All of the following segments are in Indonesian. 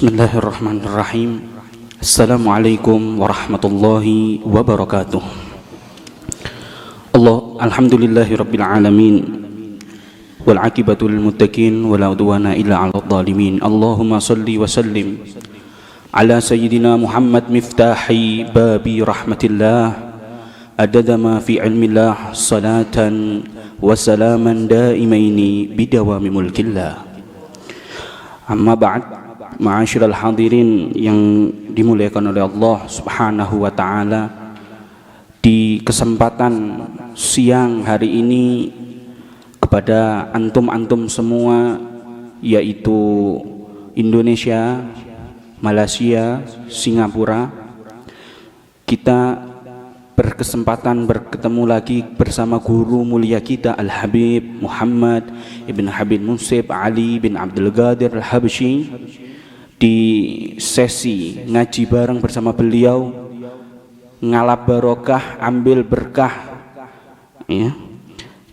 Bismillahirrahmanirrahim. Assalamualaikum warahmatullahi wabarakatuh. Alhamdulillahi rabbil alamin. Wal aqibatu lil muttaqin wala udwana illa 'alal zalimin. Allahumma shalli wa sallim ala sayyidina Muhammad miftahi babi rahmatillah. Adada ma fi ilmillah salatan wa salaman daimaini bidawami mulkillah. Amma ba'd. Ma'asyiral hadirin yang dimuliakan oleh Allah Subhanahu wa taala, di kesempatan siang hari ini kepada antum-antum semua, yaitu Indonesia, Malaysia, Singapura, kita berkesempatan bertemu lagi bersama guru mulia kita Al-Habib Muhammad Ibn Habib Munsib Ali bin Abdul Qadir Al-Habsyi, di sesi ngaji bareng bersama beliau, ngalap barokah, ambil berkah ya,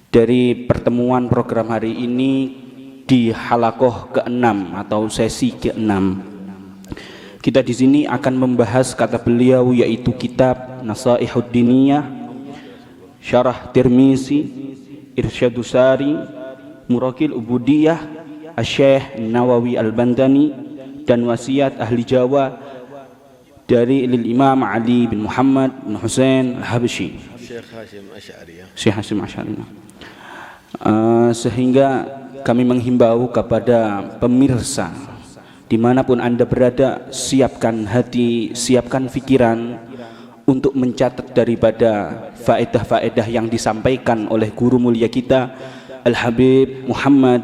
dari pertemuan program hari ini di halakoh ke-6 atau sesi ke-6. Kita di sini akan membahas kata beliau, yaitu kitab Nasaihud Diniyah, Syarah Tirmizi, Irsyadus Sari, Murakil Ubudiyah, Asy-Syaikh Nawawi Al-Bandani, dan wasiat ahli Jawa dari Imam Ali bin Muhammad bin Husain Al-Habsyi, Syekh Hasyim Asy'ari. Sehingga kami menghimbau kepada pemirsa dimanapun Anda berada, siapkan hati, siapkan pikiran untuk mencatat daripada faedah-faedah yang disampaikan oleh guru mulia kita Al-Habib Muhammad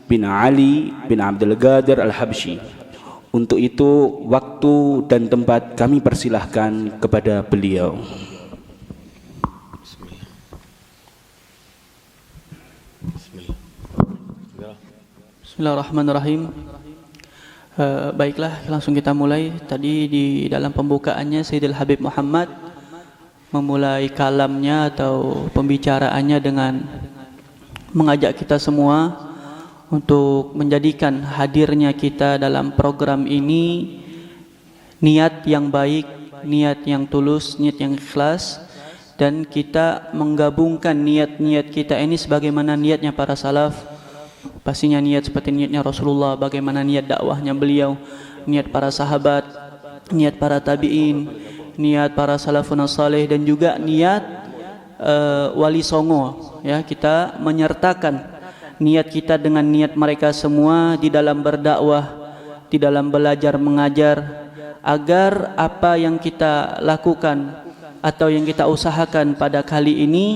bin Ali bin Abdul Qadir Al-Habsyi. Untuk itu, waktu dan tempat kami persilahkan kepada beliau. Bismillahirrahmanirrahim. Baiklah, langsung kita mulai. Tadi di dalam pembukaannya Sayyidil Habib Muhammad memulai kalamnya atau pembicaraannya dengan mengajak kita semua untuk menjadikan hadirnya kita dalam program ini niat yang baik, niat yang tulus, niat yang ikhlas, dan kita menggabungkan niat-niat kita ini sebagaimana niatnya para salaf. Pastinya niat seperti niatnya Rasulullah, bagaimana niat dakwahnya beliau, niat para sahabat, niat para tabi'in, niat para salafun salih, dan juga niat wali songo ya. Kita menyertakan niat kita dengan niat mereka semua di dalam berdakwah, di dalam belajar mengajar, agar apa yang kita lakukan atau yang kita usahakan pada kali ini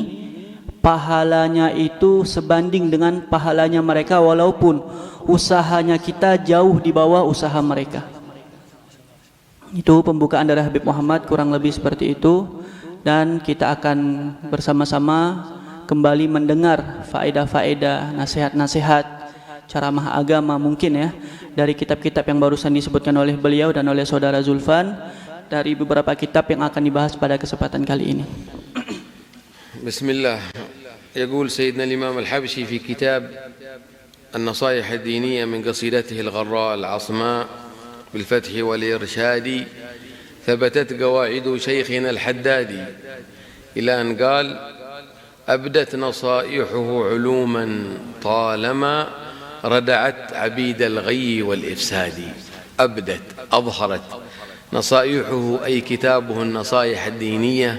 pahalanya itu sebanding dengan pahalanya mereka, walaupun usahanya kita jauh di bawah usaha mereka. Itu pembukaan dari Habib Muhammad, kurang lebih seperti itu. Dan kita akan bersama-sama kembali mendengar faedah-faedah, nasihat-nasihat, ceramah agama mungkin ya, dari kitab-kitab yang barusan disebutkan oleh beliau dan oleh saudara Zulfan, dari beberapa kitab yang akan dibahas pada kesempatan kali ini. Bismillah. يقول سيدنا الإمام الحبشي في كتاب النصائح الدينية من قصيدته الغراء العصماء بالفتح والإرشاد: ثبتت قواعد شيخنا الحدادي، إلى أن قال: أبدت نصائحه علوما طالما ردعت عبيد الغي والإفساد. أبدت، أظهرت نصائحه أي كتابه النصائح الدينية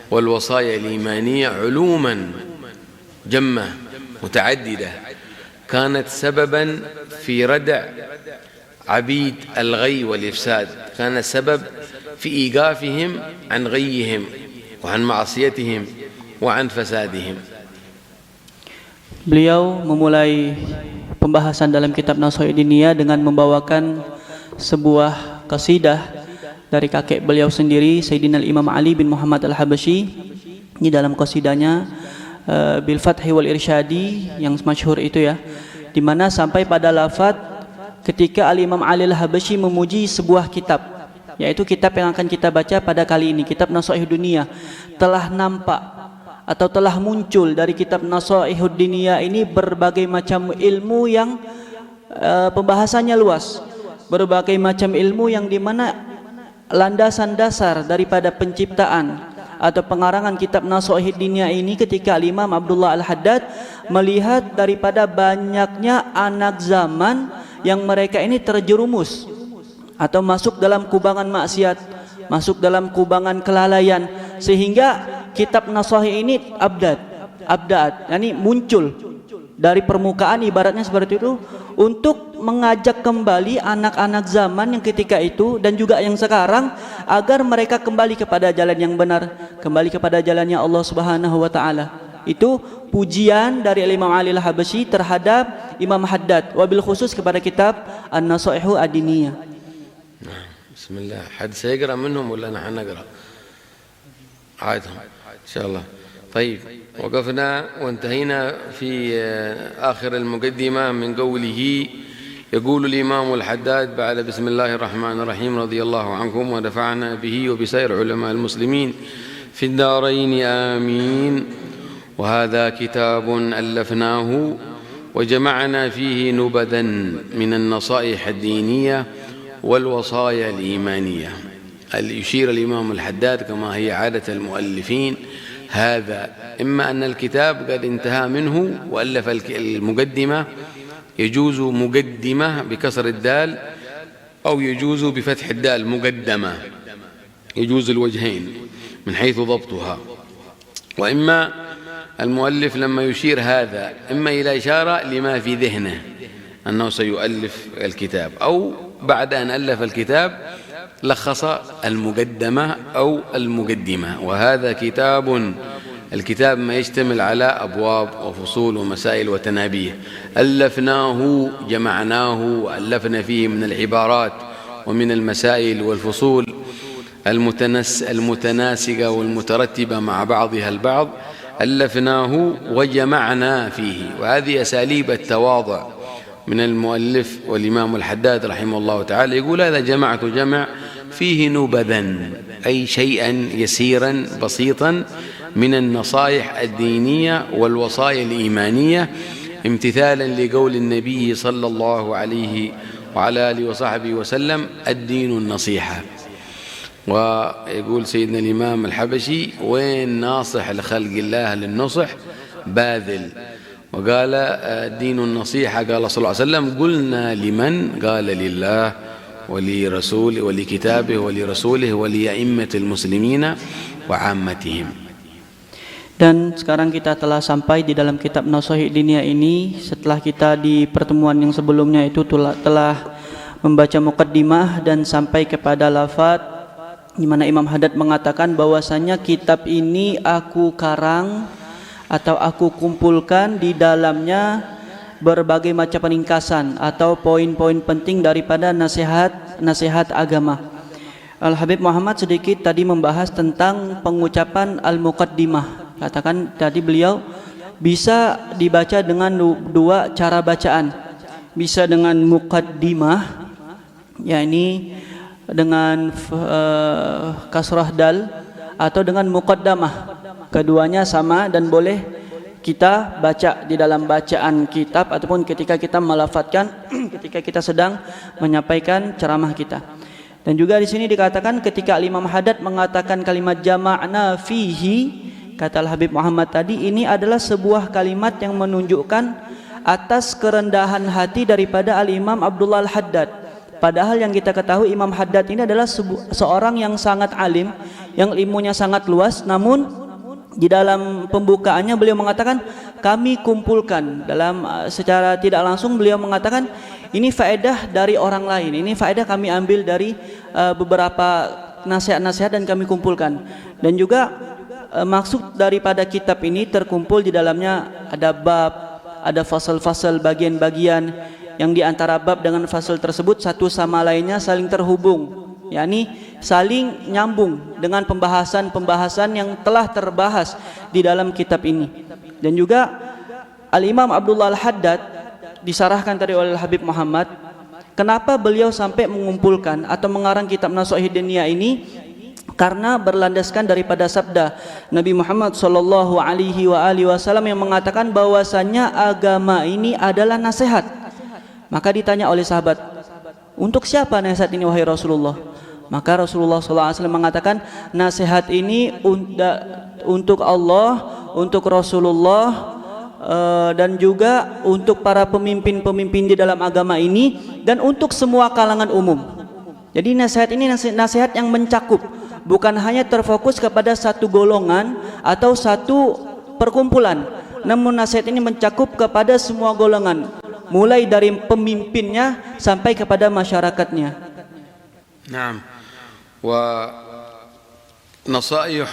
والوصايا الإيمانية علوما جمة متعددة كانت سببا في ردع عبيد الغي والإفساد، كان سبب في إيقافهم عن غيهم وعن معصيتهم وعن fasadihim. Beliau memulai pembahasan dalam kitab Nasaihud Diniyah dengan membawakan sebuah qasidah dari kakek beliau sendiri, Sayyidina Imam Ali bin Muhammad Al-Habsyi. Ini dalam qasidahnya bil fathi wal irsyadi yang masyhur itu ya, di mana sampai pada lafaz ketika Al-Imam Ali Al-Habsyi memuji sebuah kitab, yaitu kitab yang akan kita baca pada kali ini, kitab Nasaihud Diniyah. Telah nampak atau telah muncul dari kitab Nasaihud Diniyah ini berbagai macam ilmu yang pembahasannya luas. berbagai macam ilmu yang dimana landasan dasar daripada penciptaan atau pengarangan kitab Nasaih Diniyah ini ketika Imam Abdullah Al-Haddad melihat daripada banyaknya anak zaman yang mereka ini terjerumus atau masuk dalam kubangan maksiat, masuk dalam kubangan kelalaian, sehingga kitab Nasaih ini abdad, yakni muncul dari permukaan, ibaratnya seperti itu, untuk mengajak kembali anak-anak zaman yang ketika itu dan juga yang sekarang agar mereka kembali kepada jalan yang benar, kembali kepada jalannya Allah Subhanahu wa taala. Itu pujian dari Imam Ali Al-Habsyi terhadap Imam Haddad, wabil khusus kepada kitab An-Nasaihu Ad-Diniyah. Bismillah. حد سيقرأ منهم ولا نحن نقرأ؟ عادهم إن شاء الله. طيب، وقفنا وانتهينا في آخر المقدمة من قوله يقول الإمام الحداد بعد بسم الله الرحمن الرحيم رضي الله عنكم ونفعنا به وبسائر علماء المسلمين في الدارين آمين. وهذا كتاب ألفناه وجمعنا فيه نبذا من النصائح الدينية والوصايا الإيمانية. يشير الإمام الحداد كما هي عادة المؤلفين هذا، إما أن الكتاب قد انتهى منه وألف المقدمة، يجوز مقدمة بكسر الدال أو يجوز بفتح الدال مقدمة، يجوز الوجهين من حيث ضبطها. وإما المؤلف لما يشير هذا إما إلى إشارة لما في ذهنه أنه سيؤلف الكتاب، أو بعد أن ألف الكتاب لخص المقدمة أو المقدمة. وهذا الكتاب ما يشتمل على أبواب وفصول ومسائل وتنابيه، ألفناه جمعناه وألفنا فيه من العبارات ومن المسائل والفصول المتناسقة والمترتبة مع بعضها البعض، ألفناه وجمعنا فيه. وهذه أساليب التواضع من المؤلف والإمام الحداد رحمه الله تعالى، يقول هذا جمعت جمع فيه نبذا، أي شيئا يسيرا بسيطا من النصائح الدينية والوصايا الإيمانية، امتثالا لقول النبي صلى الله عليه وعلى آله وصحبه وسلم: الدين النصيحة. ويقول سيدنا الإمام الحبشي: وين ناصح لخلق الله للنصح باذل. وقال: الدين النصيحة. قال صلى الله عليه وسلم: قلنا لمن؟ قال: لله ولرسوله ولكتابه ولرسوله ولأئمة المسلمين وعامتهم. Dan sekarang kita telah sampai di dalam kitab Nasaih Diniyah ini. Setelah kita di pertemuan yang sebelumnya itu telah membaca muqaddimah dan sampai kepada lafaz di mana Imam Haddad mengatakan bahwasanya kitab ini aku karang atau aku kumpulkan di dalamnya berbagai macam peningkasan atau poin-poin penting daripada nasihat agama. Al-Habib Muhammad sedikit tadi membahas tentang pengucapan al-muqaddimah. Katakan tadi beliau bisa dibaca dengan dua cara bacaan. Bisa dengan muqaddimah, yakni dengan kasrah dal, atau dengan muqaddamah. Keduanya sama dan boleh kita baca di dalam bacaan kitab ataupun ketika kita melafadzkan ketika kita sedang menyampaikan ceramah kita. Dan juga di sini dikatakan ketika Imam Haddad mengatakan kalimat jama'na fihi, kata Al-Habib Muhammad tadi, ini adalah sebuah kalimat yang menunjukkan atas kerendahan hati daripada Al-Imam Abdullah Al-Haddad. Padahal yang kita ketahui Imam Haddad ini adalah seorang yang sangat alim, yang ilmunya sangat luas. Namun di dalam pembukaannya beliau mengatakan kami kumpulkan dalam secara tidak langsung beliau mengatakan ini faedah dari orang lain, ini faedah kami ambil dari beberapa nasihat-nasihat dan kami kumpulkan. Dan juga maksud daripada kitab ini terkumpul di dalamnya ada bab, ada fasal-fasal, bagian-bagian yang di antara bab dengan fasal tersebut satu sama lainnya saling terhubung, yakni saling nyambung dengan pembahasan-pembahasan yang telah terbahas di dalam kitab ini. Dan juga Al-Imam Abdullah Al-Haddad disarahkan tadi oleh Habib Muhammad, kenapa beliau sampai mengumpulkan atau mengarang kitab Nasaih Diniyah ini? Karena berlandaskan daripada sabda Nabi Muhammad sallallahu alaihi wasallam yang mengatakan bahwasanya agama ini adalah nasihat. Maka ditanya oleh sahabat, Untuk siapa nasihat ini wahai Rasulullah? Maka Rasulullah SAW mengatakan, nasihat ini untuk Allah, untuk Rasulullah, dan juga untuk para pemimpin-pemimpin di dalam agama ini, dan untuk semua kalangan umum. Jadi nasihat ini nasihat yang mencakup, bukan hanya terfokus kepada satu golongan atau satu perkumpulan, namun nasihat ini mencakup kepada semua golongan, mulai dari pemimpinnya sampai kepada masyarakatnya. Naam. ونصائح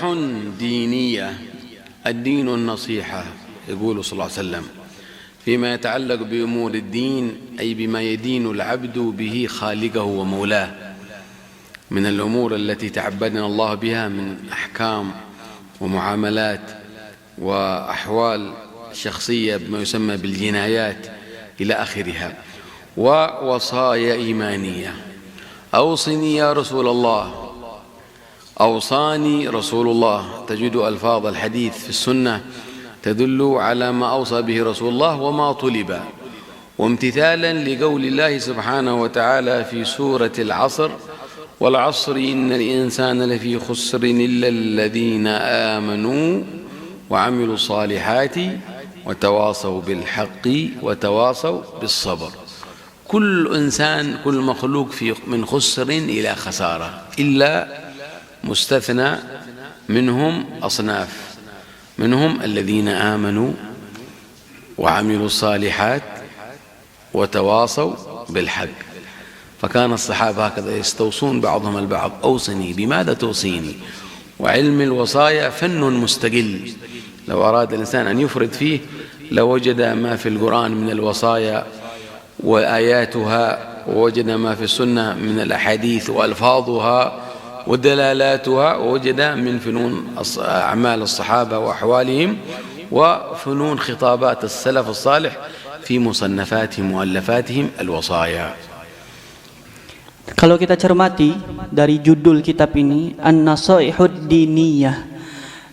دينية الدين النصيحة يقول صلى الله عليه وسلم فيما يتعلق بأمور الدين أي بما يدين العبد به خالقه ومولاه من الأمور التي تعبدنا الله بها من أحكام ومعاملات وأحوال شخصية بما يسمى بالجنايات إلى آخرها ووصايا إيمانية أوصني يا رسول الله أوصاني رسول الله تجد ألفاظ الحديث في السنة تدل على ما أوصى به رسول الله وما طلب وامتثالا لقول الله سبحانه وتعالى في سورة العصر والعصر إن الإنسان لفي خسر إلا الذين آمنوا وعملوا الصالحات وتواصوا بالحق وتواصوا بالصبر كل إنسان كل مخلوق من خسر إلى خسارة إلا مستثنى منهم أصناف منهم الذين آمنوا وعملوا الصالحات وتواصوا بالحق فكان الصحابة هكذا يستوصون بعضهم البعض أوصني بماذا توصيني وعلم الوصايا فن مستقل لو أراد الإنسان أن يفرد فيه لوجد ما في القرآن من الوصايا وآياتها ووجد ما في السنة من الأحاديث وألفاظها ودلالاتها ووجد من فنون أعمال الصحابة وأحوالهم وفنون خطابات السلف الصالح في مصنفاتهم مؤلفاتهم الوصايا. Kalau kita cermati dari judul kitab ini, An-Nasaihud Diniyah,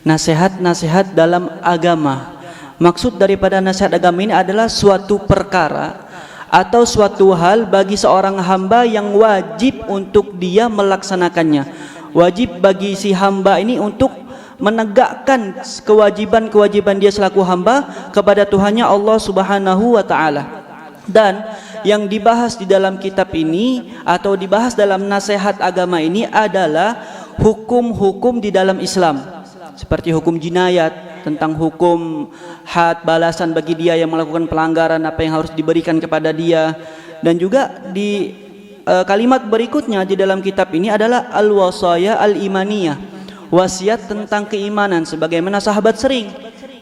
nasihat-nasihat dalam agama. Maksud daripada nasihat agama ini adalah suatu perkara atau suatu hal bagi seorang hamba yang wajib untuk dia melaksanakannya. Wajib bagi si hamba ini untuk menegakkan kewajiban-kewajiban dia selaku hamba kepada Tuhannya Allah Subhanahu wa taala. Dan yang dibahas di dalam kitab ini atau dibahas dalam nasihat agama ini adalah hukum-hukum di dalam Islam, seperti hukum jinayat, tentang hukum had, balasan bagi dia yang melakukan pelanggaran, apa yang harus diberikan kepada dia. Dan juga di kalimat berikutnya di dalam kitab ini adalah al-wasaya al-imaniyah, wasiat tentang keimanan, sebagaimana sahabat sering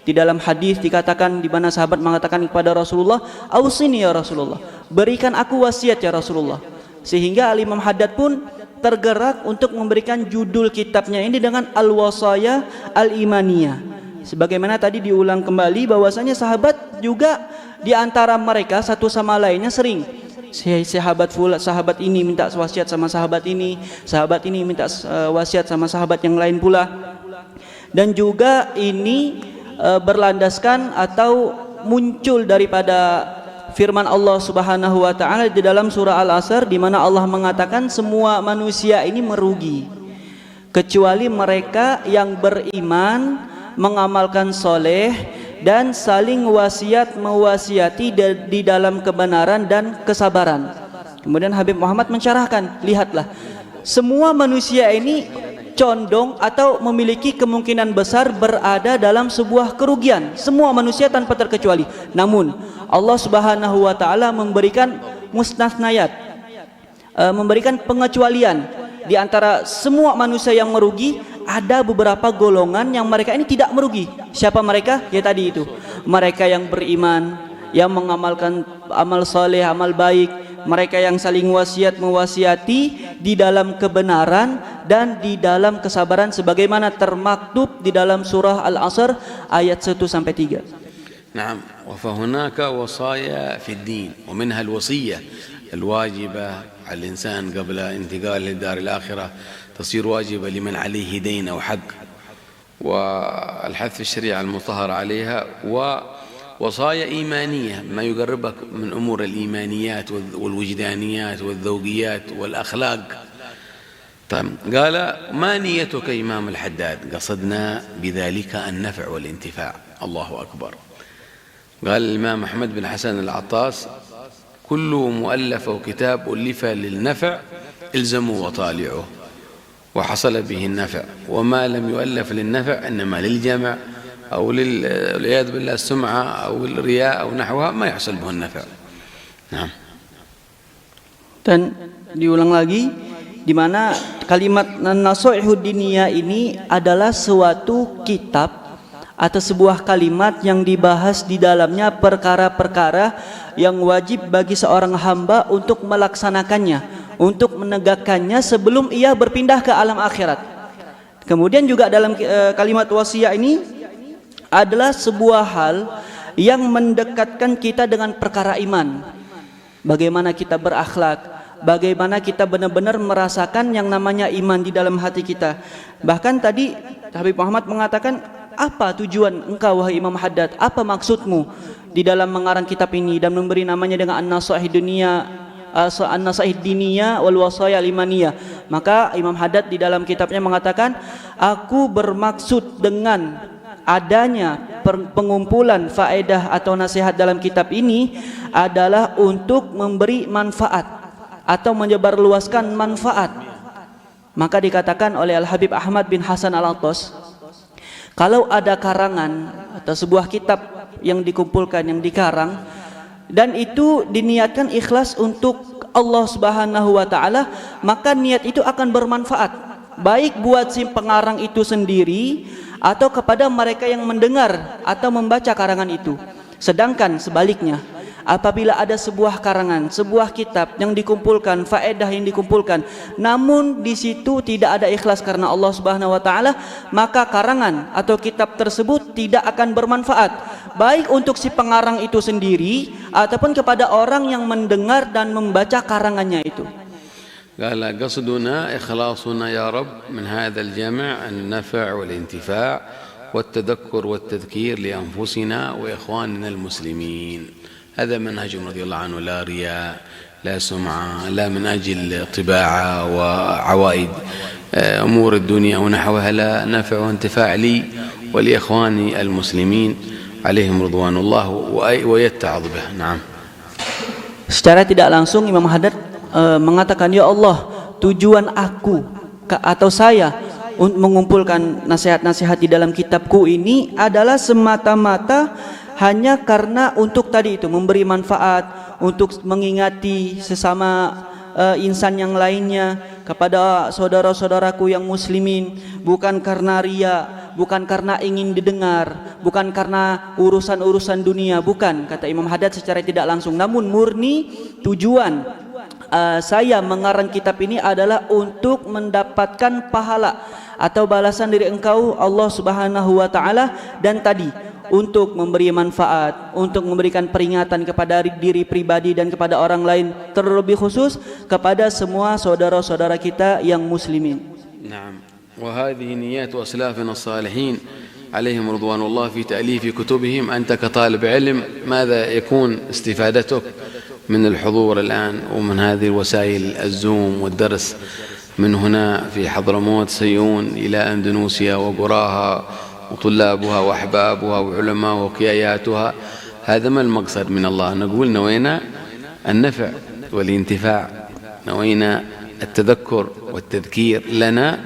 di dalam hadis dikatakan, di mana sahabat mengatakan kepada Rasulullah, ausini ya Rasulullah, berikan aku wasiat ya Rasulullah. Sehingga Al-Imam Haddad pun tergerak untuk memberikan judul kitabnya ini dengan al-wasaya al-imaniyah. Sebagaimana tadi diulang kembali bahwasanya sahabat juga di antara mereka satu sama lainnya sering, sahabat ini minta wasiat sama sahabat ini minta wasiat sama sahabat yang lain pula. Dan juga ini berlandaskan atau muncul daripada firman Allah Subhanahu wa taala di dalam surah Al-Asr, di mana Allah mengatakan semua manusia ini merugi kecuali mereka yang beriman, mengamalkan soleh, dan saling wasiat mewasiati di dalam kebenaran dan kesabaran. Kemudian Habib Muhammad mensyarahkan, lihatlah, semua manusia ini condong atau memiliki kemungkinan besar berada dalam sebuah kerugian, semua manusia tanpa terkecuali. Namun Allah Subhanahu wa taala memberikan mustasnayat, memberikan pengecualian. Di antara semua manusia yang merugi, ada beberapa golongan yang mereka ini tidak merugi. Siapa mereka? Ya tadi itu, mereka yang beriman, yang mengamalkan amal saleh, amal baik, mereka yang saling wasiat mewasiati di dalam kebenaran dan di dalam kesabaran, sebagaimana termaktub di dalam surah Al-Asr ayat 1 sampai 3. Naam, wa fa hunaka wasaya fi ad-din wa minha al-wasiyah al-wajibah على الإنسان قبل انتقال للدار الآخرة تصير واجبة لمن عليه دين أو حق، والحث في الشريعة المطهر عليها، وصايا إيمانية ما يقربك من أمور الإيمانيات والوجدانيات والذوقيات والأخلاق. طيب قال ما نيتك إمام الحداد؟ قصدنا بذلك النفع والانتفاع. الله أكبر. قال الإمام أحمد بن حسن العطاس كل مؤلف وكتاب ألف للنفع الزموا وطالعه وحصل به النفع، وما لم يؤلف للنفع إنما للجمع أو والعياذ بالله السمعة أو الرياء أو نحوها ما يحصل به النفع. نعم. Dan diulang lagi, di mana kalimat Nasoihud Diniyah ini adalah suatu kitab atau sebuah kalimat yang dibahas di dalamnya perkara-perkara yang wajib bagi seorang hamba untuk melaksanakannya, untuk menegakkannya sebelum ia berpindah ke alam akhirat. Kemudian juga dalam kalimat wasiat ini adalah sebuah hal yang mendekatkan kita dengan perkara iman. Bagaimana kita berakhlak, bagaimana kita benar-benar merasakan yang namanya iman di dalam hati kita. Bahkan tadi Habib Muhammad mengatakan, apa tujuan engkau wahai Imam Haddad? Apa maksudmu di dalam mengarang kitab ini dan memberi namanya dengan An-Nasaihid Diniyah wal Wasaya Limaniyah? Maka Imam Haddad di dalam kitabnya mengatakan, aku bermaksud dengan adanya pengumpulan faedah atau nasihat dalam kitab ini adalah untuk memberi manfaat atau menyebarluaskan manfaat. Maka dikatakan oleh Al-Habib Ahmad bin Hasan Al-Attas, kalau ada karangan atau sebuah kitab yang dikumpulkan, yang dikarang, dan itu diniatkan ikhlas untuk Allah Subhanahu wa taala, maka niat itu akan bermanfaat baik buat si pengarang itu sendiri atau kepada mereka yang mendengar atau membaca karangan itu. Sedangkan sebaliknya, apabila ada sebuah karangan, sebuah kitab yang dikumpulkan, faedah yang dikumpulkan, namun di situ tidak ada ikhlas karena Allah Subhanahu wa taala, maka karangan atau kitab tersebut tidak akan bermanfaat baik untuk si pengarang itu sendiri ataupun kepada orang yang mendengar dan membaca karangannya itu. قال قصدنا إخلاصنا يا رب من هذا الجمع النفع والانتفاع والتذكر والتذكير لأنفسنا وإخواننا المسلمين. هذا منهج رضي الله عنه، لا رياء، لا سمعة، لا من أجل طباعة وعوائد أمور الدنيا ونحوها، لا نفع وانتفاع لي ولإخواني المسلمين عليهم رضوان الله ويتعظ به. نعم. Secara tidak langsung Imam Haddad mengatakan, ya Allah, tujuan aku atau saya untuk mengumpulkan nasihat-nasihat di dalam kitabku ini adalah semata-mata hanya karena untuk tadi itu memberi manfaat, untuk mengingati sesama insan yang lainnya, kepada saudara-saudaraku yang muslimin, bukan karena ria, bukan karena ingin didengar, bukan karena urusan-urusan dunia, bukan, kata Imam Haddad secara tidak langsung, namun murni tujuan saya mengarang kitab ini adalah untuk mendapatkan pahala atau balasan dari engkau Allah Subhanahu wa taala, dan tadi untuk memberi manfaat, untuk memberikan peringatan kepada diri pribadi dan kepada orang lain, terlebih khusus kepada semua saudara-saudara kita yang muslimin. Naam. Wa hadhihi niyat aslafina as-salihin عليهم رضوان الله في تأليف كتبهم. أنت كطالب علم ماذا يكون استفادتك من الحضور الآن ومن هذه الوسائل الزوم والدرس من هنا في حضرموت سيئون إلى أندونيسيا وقراها وطلابها وأحبابها وعلماء وكياياتها؟ هذا ما المقصد من الله. نقول نوينا النفع والانتفاع، نوينا التذكر والتذكير لنا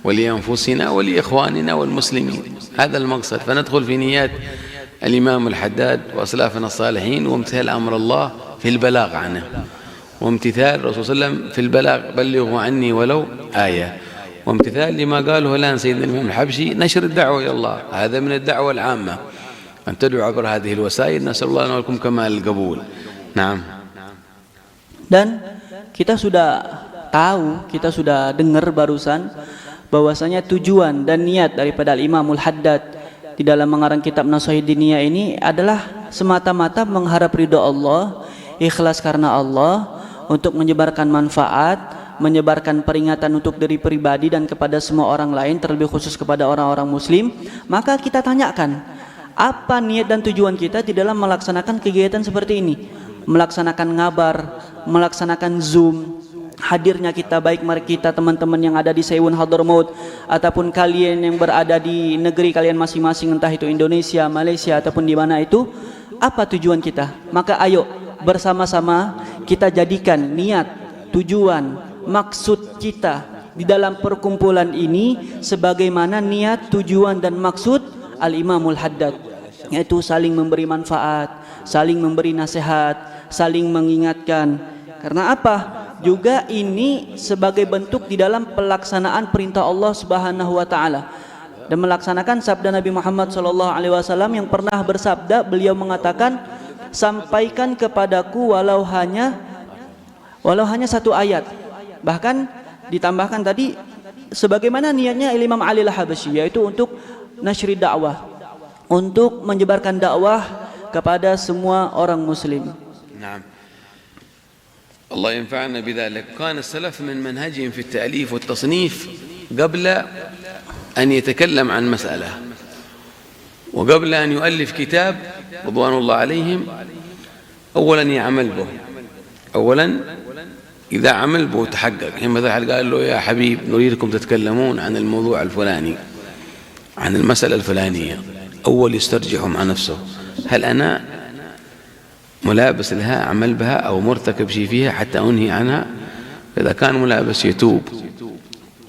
ولأنفسنا ولإخواننا والمسلمين، هذا المقصد. فندخل في نيات الإمام الحداد وأسلافنا الصالحين وامتثال أمر الله في البلاغ عنه، وامتثال الرسول صلى الله عليه وسلم في البلاغ، بلغوا عني ولو آية، وامتثال لما قاله الآن سيدنا الإمام الحبشي، نشر الدعوة إلى الله. هذا من الدعوة العامة، أن تدعو عبر هذه الوسائل. نسأل الله لنا ولكم كمال القبول. نعم. Dan kita sudah tahu, kita sudah dengar barusan bahwasanya tujuan dan niat daripada Imamul Haddad di dalam mengarang kitab Nasaihid Diniyah ini adalah semata-mata mengharap ridha Allah, ikhlas karena Allah, untuk menyebarkan manfaat, menyebarkan peringatan untuk diri pribadi dan kepada semua orang lain, terlebih khusus kepada orang-orang muslim. Maka kita tanyakan, Apa niat dan tujuan kita di dalam melaksanakan kegiatan seperti ini? Melaksanakan ngabar, melaksanakan Zoom, hadirnya kita, baik kita teman-teman yang ada di Seiwun Hadramaut ataupun kalian yang berada di negeri kalian masing-masing, entah itu Indonesia, Malaysia ataupun di mana itu. Apa tujuan kita? Maka ayo bersama-sama kita jadikan niat, tujuan, maksud kita di dalam perkumpulan ini sebagaimana niat, tujuan dan maksud Al-Imamul Haddad, yaitu saling memberi manfaat, saling memberi nasihat, saling mengingatkan. Karena apa? Juga ini sebagai bentuk di dalam pelaksanaan perintah Allah Subhanahu wa taala dan melaksanakan sabda Nabi Muhammad sallallahu alaihi wasallam yang pernah bersabda, beliau mengatakan, sampaikan kepadaku walau hanya satu ayat. Bahkan ditambahkan tadi sebagaimana niatnya Imam Ali Al-Habsyi, yaitu untuk nasyri dakwah, untuk menyebarkan dakwah kepada semua orang muslim. نعم الله ينفعنا بذلك. كان السلف من منهجهم في التأليف والتصنيف قبل أن يتكلم عن مسألة وقبل أن يؤلف كتاب رضوان الله عليهم أولا يعمل به. أولا إذا عمل به تحقق. مثلا قال له يا حبيب نريدكم تتكلمون عن الموضوع الفلاني، عن المسألة الفلانية. أول يسترجع مع نفسه، هل أنا ملابس لها أعمل بها أو مرتكب شيء فيها حتى أنهي عنها؟ إذا كان ملابس يتوب،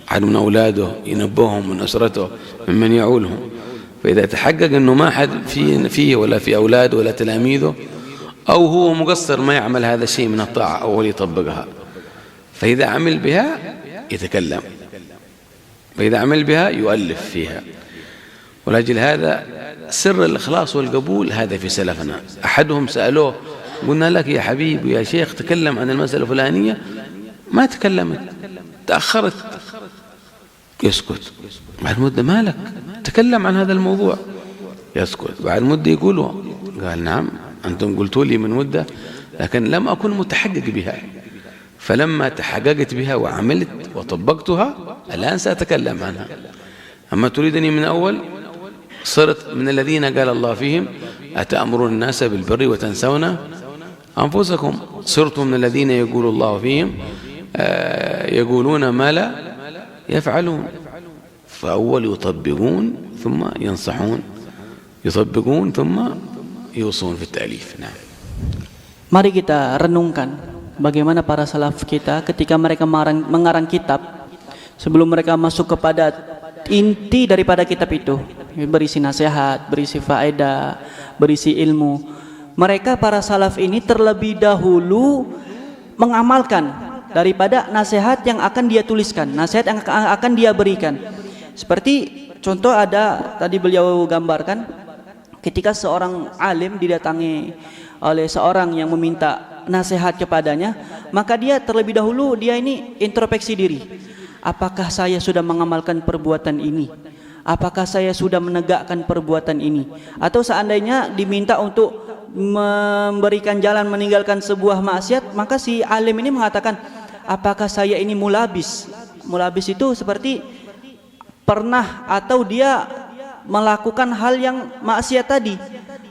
أحد من أولاده ينبههم، من أسرته، ممن يعولهم. فإذا تحقق أنه ما حد فيه ولا في أولاده ولا تلاميذه، أو هو مقصر ما يعمل هذا الشيء من الطاعة أول يطبقها، فإذا عمل بها يتكلم، فإذا عمل بها يؤلف فيها. ولأجل هذا سر الإخلاص والقبول هذا في سلفنا. أحدهم سألوه، قلنا لك يا حبيب يا شيخ تكلم عن المسألة الفلانية، ما تكلمت، تأخرت، يسكت. بعد مدة مالك تكلم عن هذا الموضوع، يسكت. بعد مدة يقولوا، قال نعم أنتم قلتوا لي من مدة لكن لم أكن متحقق بها، فلما تحققت بها وعملت وطبقتها الآن سأتكلم عنها. أما تريدني من أول، صرت من الذين قال الله فيهم أتأمرون الناس بالبر وتنسون أنفسكم. صرتم من الذين يقول الله فيهم يقولون ما لا يفعلون. فأول يطبقون ثم ينصحون، يطبقون ثم يوصون في التأليف. نعم. Mari kita renungkan bagaimana para salaf kita ketika mereka mengarang kitab, sebelum mereka masuk kepada inti daripada kitab itu, berisi nasihat, berisi faedah, berisi ilmu. Mereka para salaf ini terlebih dahulu mengamalkan daripada nasihat yang akan dia tuliskan, nasihat yang akan dia berikan. Seperti contoh ada tadi beliau gambarkan, ketika seorang alim didatangi oleh seorang yang meminta nasihat kepadanya, maka dia terlebih dahulu dia ini introspeksi diri. Apakah saya sudah mengamalkan perbuatan ini? Apakah saya sudah menegakkan perbuatan ini? Atau seandainya diminta untuk memberikan jalan meninggalkan sebuah maksiat, maka si alim ini mengatakan, apakah saya ini mulabis? Mulabis itu seperti pernah atau dia melakukan hal yang maksiat tadi.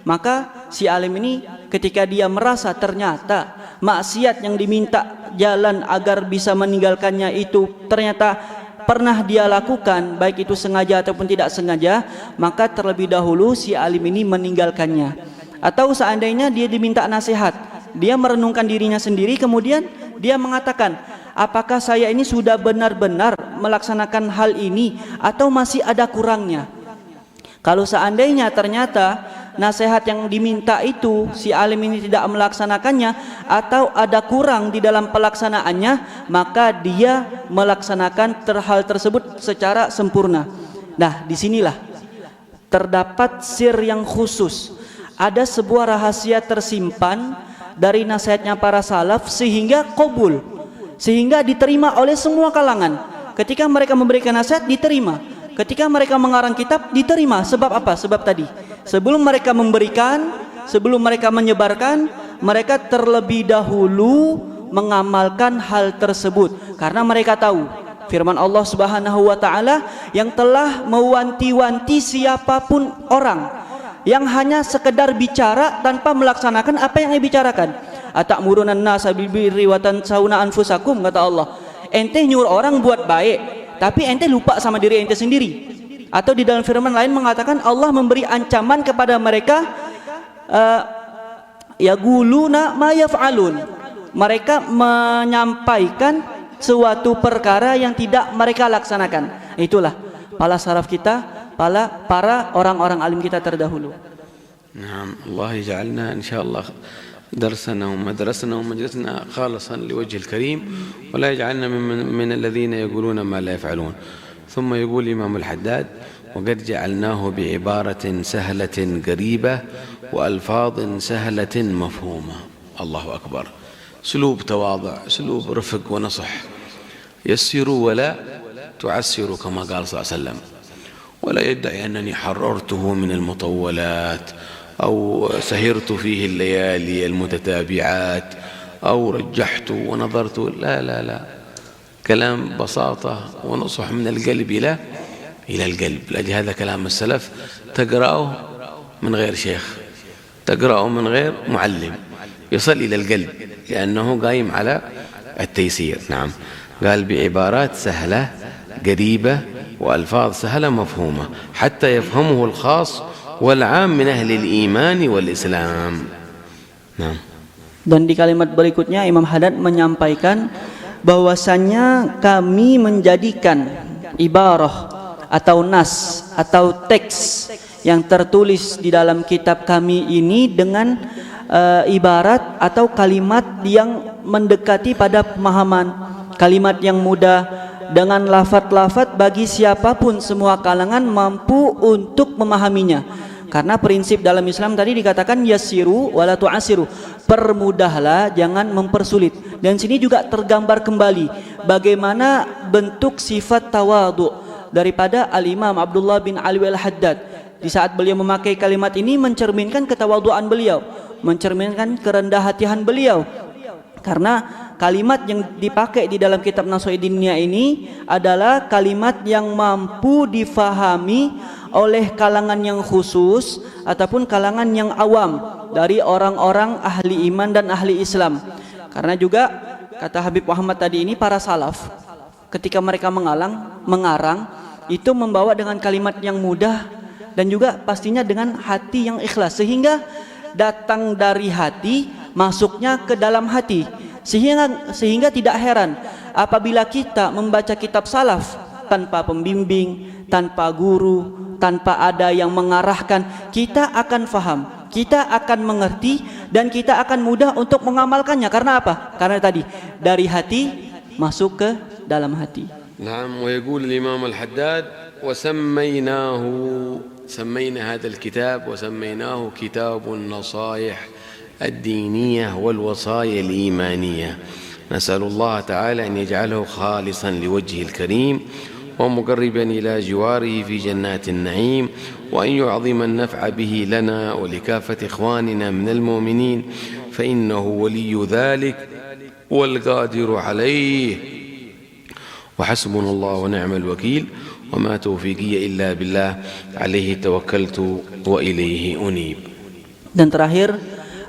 Maka si alim ini ketika dia merasa ternyata maksiat yang diminta jalan agar bisa meninggalkannya itu ternyata pernah dia lakukan, baik itu sengaja ataupun tidak sengaja, maka terlebih dahulu si alim ini meninggalkannya. Atau seandainya dia diminta nasihat, dia merenungkan dirinya sendiri, kemudian dia mengatakan, apakah saya ini sudah benar-benar melaksanakan hal ini atau masih ada kurangnya? Kalau seandainya ternyata nasihat yang diminta itu si alim ini tidak melaksanakannya atau ada kurang di dalam pelaksanaannya, maka dia melaksanakan hal tersebut secara sempurna. Nah, disinilah terdapat sir yang khusus. Ada sebuah rahasia tersimpan dari nasihatnya para salaf sehingga qabul, sehingga diterima oleh semua kalangan. Ketika mereka memberikan nasihat diterima, ketika mereka mengarang kitab diterima. Sebab apa? Sebab tadi, sebelum mereka memberikan, sebelum mereka menyebarkan, mereka terlebih dahulu mengamalkan hal tersebut. Karena mereka tahu firman Allah Subhanahu wa taala yang telah mewanti-wanti siapapun orang yang hanya sekedar bicara tanpa melaksanakan apa yang ia bicarakan. Atamuruna an-nasa bil birri wa tansawna anfusakum, kata Allah. Ente nyuruh orang buat baik, tapi ente lupa sama diri ente sendiri. Atau di dalam firman lain mengatakan Allah memberi ancaman kepada mereka, yaquluna ma yaf'alun. Mereka menyampaikan suatu perkara yang tidak mereka laksanakan. Itulah para salaf kita, para orang-orang alim kita terdahulu. نعم الله يجعلنا إن شاء الله درسنا ومدرسنا ومجلسنا خالصا لوجه الكريم ولا يجعلنا من الذين يقولون ما لا يفعلون. ثم يقول الإمام الحداد وقد جعلناه بعبارة سهلة قريبة وألفاظ سهلة مفهومة. الله أكبر. سلوب تواضع، سلوب رفق ونصح. يسروا ولا تعسروا كما قال صلى الله عليه وسلم، ولا يدعي أنني حررته من المطولات أو سهرت فيه الليالي المتتابعات أو رجحت ونظرت. لا لا لا، كلام بساطة ونصح من القلب إلى القلب. لأجل هذا كلام السلف تقرأه من غير شيخ، تقرأه من غير معلم، يصل إلى القلب لأنه قايم على التيسير. نعم، قال بعبارات سهلة قريبة وألفاظ سهلة مفهومة حتى يفهمه الخاص والعام من أهل الإيمان والإسلام. نعم. Dan di kalimat berikutnya Imam Haddad menyampaikan bahwasannya kami menjadikan ibarah atau nas atau teks yang tertulis di dalam kitab kami ini dengan ibarat atau kalimat yang mendekati pada pemahaman, kalimat yang mudah dengan lafaz-lafaz bagi siapapun semua kalangan mampu untuk memahaminya. Karena prinsip dalam Islam tadi dikatakan yassiru wala tu'assiru, permudahlah jangan mempersulit. Dan sini juga tergambar kembali bagaimana bentuk sifat tawadhu daripada Al-Imam Abdullah bin Alwi Al-Haddad. Di saat beliau memakai kalimat ini mencerminkan ketawadhuan beliau, mencerminkan kerendah hatian beliau. Karena kalimat yang dipakai di dalam kitab Nashaiddin Dunia ini adalah kalimat yang mampu difahami oleh kalangan yang khusus ataupun kalangan yang awam dari orang-orang ahli iman dan ahli Islam. Karena juga kata Habib Muhammad tadi ini, para salaf ketika mereka mengarang itu membawa dengan kalimat yang mudah dan juga pastinya dengan hati yang ikhlas, sehingga datang dari hati masuknya ke dalam hati, sehingga tidak heran apabila kita membaca kitab salaf tanpa pembimbing, tanpa guru, tanpa ada yang mengarahkan, kita akan faham, kita akan mengerti, dan kita akan mudah untuk mengamalkannya. Karena apa? Karena tadi dari hati masuk ke dalam hati. نعم. ويقول الإمام الحداد سمينا هذا الكتاب وسميناه كتاب النصائح الدينية والوصايا الإيمانية. نسأل الله تعالى أن يجعله خالصا لوجهه الكريم ومقربا إلى جواره في جنات النعيم، وأن يعظم النفع به لنا ولكافة إخواننا من المؤمنين، فإنه ولي ذلك والقادر عليه، وحسبنا الله ونعم الوكيل، وما توفيقي إلا بالله، عليه توكلت وإليه أنيب. Dan terakhir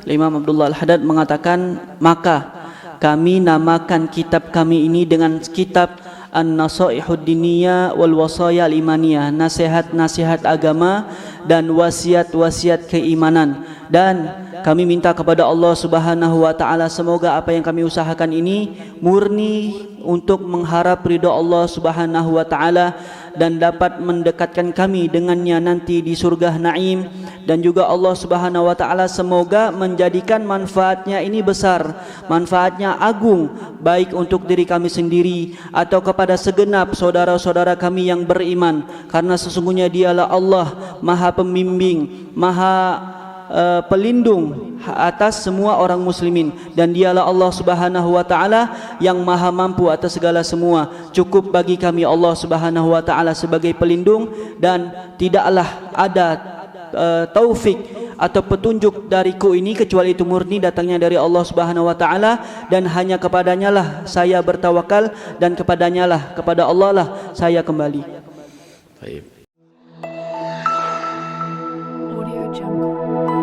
Imam Abdullah Al-Haddad mengatakan, maka kami namakan kitab kami ini dengan kitab An-Nasaihud Diniyah wal Wasaya Al-Imaniyah, nasihat-nasihat agama dan wasiat-wasiat keimanan. Dan kami minta kepada Allah Subhanahu wa taala semoga apa yang kami usahakan ini murni untuk mengharap ridha Allah Subhanahu wa taala dan dapat mendekatkan kami dengannya nanti di surga Naim. Dan juga Allah Subhanahu wa taala semoga menjadikan manfaatnya ini besar, manfaatnya agung, baik untuk diri kami sendiri atau kepada segenap saudara-saudara kami yang beriman. Karena sesungguhnya Dialah Allah Maha Pembimbing, Maha pelindung atas semua orang muslimin, dan Dialah Allah Subhanahu wa taala yang Maha mampu atas segala semua. Cukup bagi kami Allah Subhanahu wa taala sebagai pelindung, dan tidaklah ada taufik atau petunjuk dariku ini kecuali itu murni datangnya dari Allah Subhanahu wa taala, dan hanya kepadanya lah saya bertawakal, dan kepadanya lah, kepada Allah lah saya kembali. Baik. Audio Jungle.